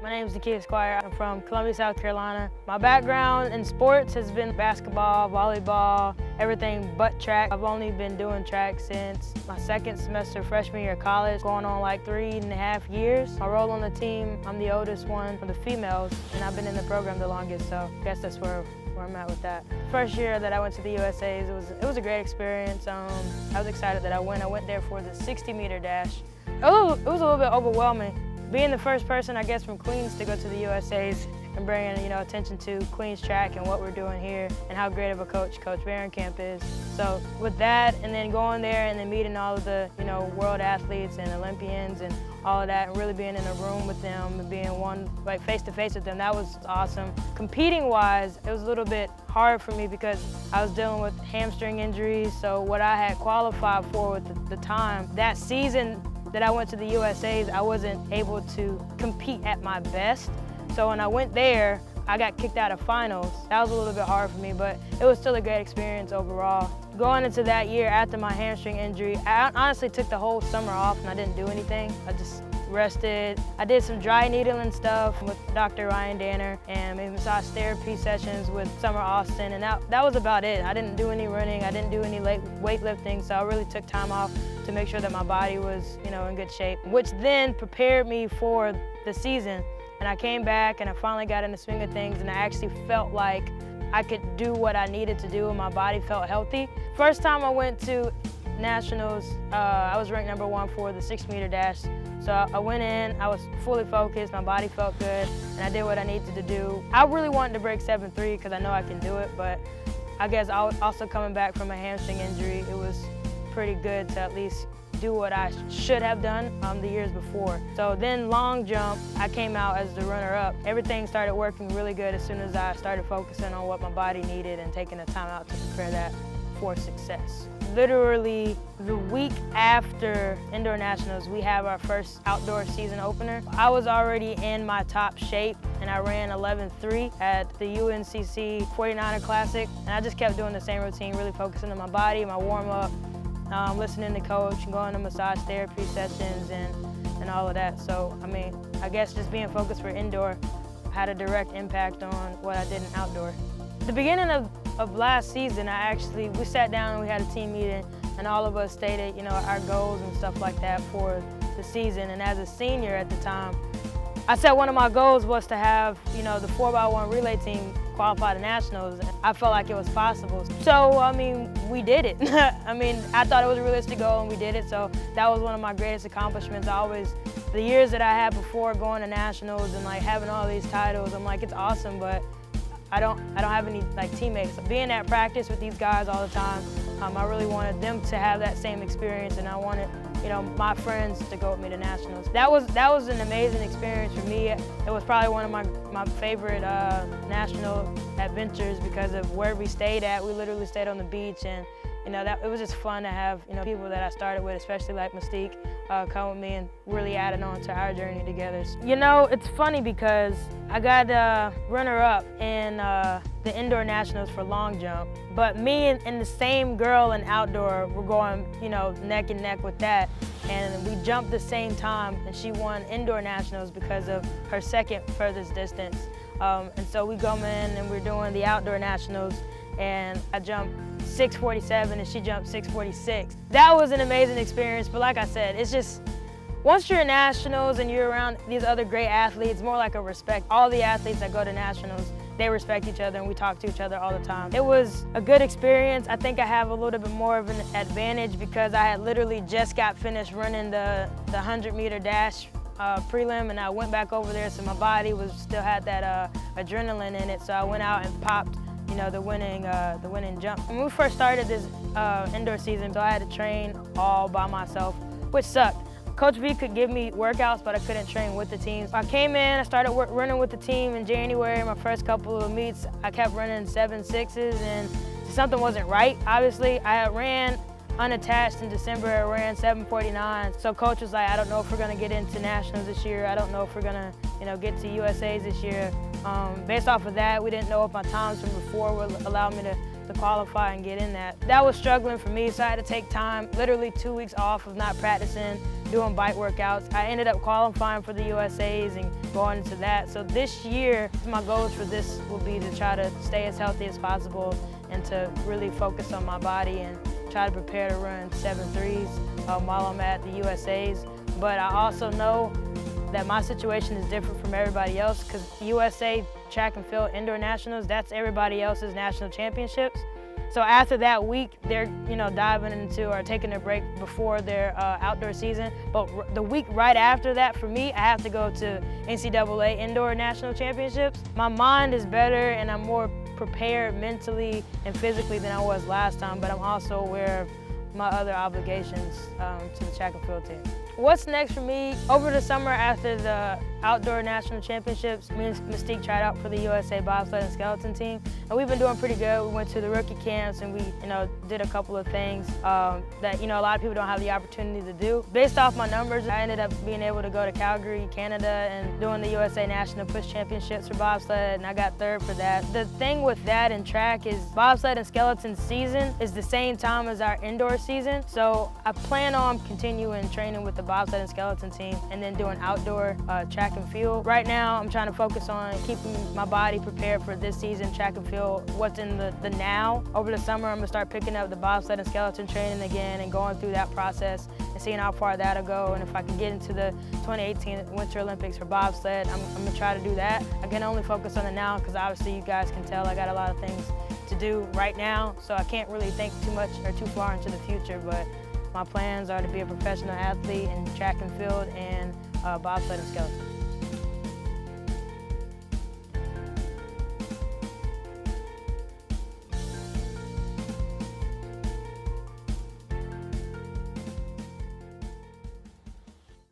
My name is Nikia Squire. I'm from Columbia, South Carolina. My background in sports has been basketball, volleyball, everything but track. I've only been doing track since my second semester freshman year of college, going on like 3.5 years. My role on the team, I'm the oldest one for the females, and I've been in the program the longest, so I guess that's where I'm at with that. First year that I went to the USA's, it was a great experience. I was excited that I went. I went there for the 60-meter dash. It was a little bit overwhelming. Being the first person, I guess, from Queens to go to the USA's and bringing, attention to Queens track and what we're doing here and how great of a coach Coach Camp is. So with that, and then going there and then meeting all of the, world athletes and Olympians and all of that, and really being in a room with them and being like face-to-face with them, that was awesome. Competing-wise, it was a little bit hard for me because I was dealing with hamstring injuries, so what I had qualified for with the time, that season that I went to the USA's, I wasn't able to compete at my best. So when I went there, I got kicked out of finals. That was a little bit hard for me, but it was still a great experience overall. Going into that year after my hamstring injury, I honestly took the whole summer off and I didn't do anything. I just rested. I did some dry needling stuff with Dr. Ryan Danner and maybe massage therapy sessions with Summer Austin, and that was about it. I didn't do any running, I didn't do any weightlifting, so I really took time off to make sure that my body was, in good shape, which then prepared me for the season. And I came back and I finally got in the swing of things, and I actually felt like I could do what I needed to do and my body felt healthy. First time I went to nationals, I was ranked #1 for the 6-meter dash. So I went in, I was fully focused, my body felt good, and I did what I needed to do. I really wanted to break 7.3 because I know I can do it, but I guess also coming back from a hamstring injury, it was pretty good to at least do what I should have done the years before. So then long jump, I came out as the runner-up. Everything started working really good as soon as I started focusing on what my body needed and taking the time out to prepare that for success. Literally the week after Indoor Nationals, we have our first outdoor season opener. I was already in my top shape and I ran 11.3 at the UNCC 49er Classic, and I just kept doing the same routine, really focusing on my body, my warm-up, listening to coach and going to massage therapy sessions and all of that. So, I guess just being focused for indoor had a direct impact on what I did in outdoor. At the beginning of last season, we sat down and we had a team meeting, and all of us stated, our goals and stuff like that for the season. And as a senior at the time, I said one of my goals was to have, the 4x1 relay team qualify to nationals. I felt like it was possible. So, we did it. I thought it was a realistic goal and we did it. So that was one of my greatest accomplishments. The years that I had before going to nationals and having all these titles, I'm like, it's awesome, but I don't have any teammates. Being at practice with these guys all the time, I really wanted them to have that same experience, and I wanted my friends to go with me to nationals. That was an amazing experience for me. It was probably one of my favorite national adventures because of where we stayed at. We literally stayed on the beach, and it was just fun to have people that I started with, especially like Mystique, come with me and really added on to our journey together. It's funny because I got runner-up in the indoor nationals for long jump, but me and the same girl in outdoor were going, neck and neck with that, and we jumped the same time, and she won indoor nationals because of her second furthest distance. And so we go in and we're doing the outdoor nationals, and I jumped 6:47 and she jumped 6:46. That was an amazing experience, but like I said, it's just, once you're at nationals and you're around these other great athletes, more like a respect. All the athletes that go to nationals, they respect each other and we talk to each other all the time. It was a good experience. I think I have a little bit more of an advantage because I had literally just got finished running the 100-meter dash prelim, and I went back over there, so my body still had that adrenaline in it, so I went out and popped the winning jump. When we first started this indoor season, so I had to train all by myself, which sucked. Coach V could give me workouts, but I couldn't train with the team. I came in, I started running with the team in January. My first couple of meets, I kept running 7.6s, and something wasn't right, obviously. I had ran unattached in December, I ran 7:49. So coach was like, I don't know if we're gonna get into nationals this year. I don't know if we're gonna, get to USA's this year. Based off of that, we didn't know if my times from before would allow me to to qualify and get in that. That was struggling for me, so I had to take time, literally 2 weeks off of not practicing, doing bike workouts. I ended up qualifying for the USAs and going into that. So this year, my goals for this will be to try to stay as healthy as possible and to really focus on my body and try to prepare to run 7.3s while I'm at the USAs. But I also know that my situation is different from everybody else because USA track and field indoor nationals, that's everybody else's national championships. So after that week, they're diving into or taking a break before their outdoor season. But the week right after that, for me, I have to go to NCAA indoor national championships. My mind is better and I'm more prepared mentally and physically than I was last time, but I'm also aware of my other obligations to the track and field team. What's next for me? Over the summer after the outdoor national championships, me and Mystique tried out for the USA bobsled and skeleton team, and we've been doing pretty good. We went to the rookie camps and we did a couple of things that a lot of people don't have the opportunity to do. Based off my numbers, I ended up being able to go to Calgary, Canada, and doing the USA National Push Championships for bobsled, and I got third for that. The thing with that in track is bobsled and skeleton season is the same time as our indoor season, so I plan on continuing training with the bobsled and skeleton team and then doing outdoor track and field. Right now, I'm trying to focus on keeping my body prepared for this season, track and field, what's in the now. Over the summer, I'm gonna start picking up the bobsled and skeleton training again and going through that process and seeing how far that'll go. And if I can get into the 2018 Winter Olympics for bobsled, I'm gonna try to do that. I can only focus on the now because obviously you guys can tell I got a lot of things to do right now, so I can't really think too much or too far into the future, but my plans are to be a professional athlete in track and field and bobsled and skeleton.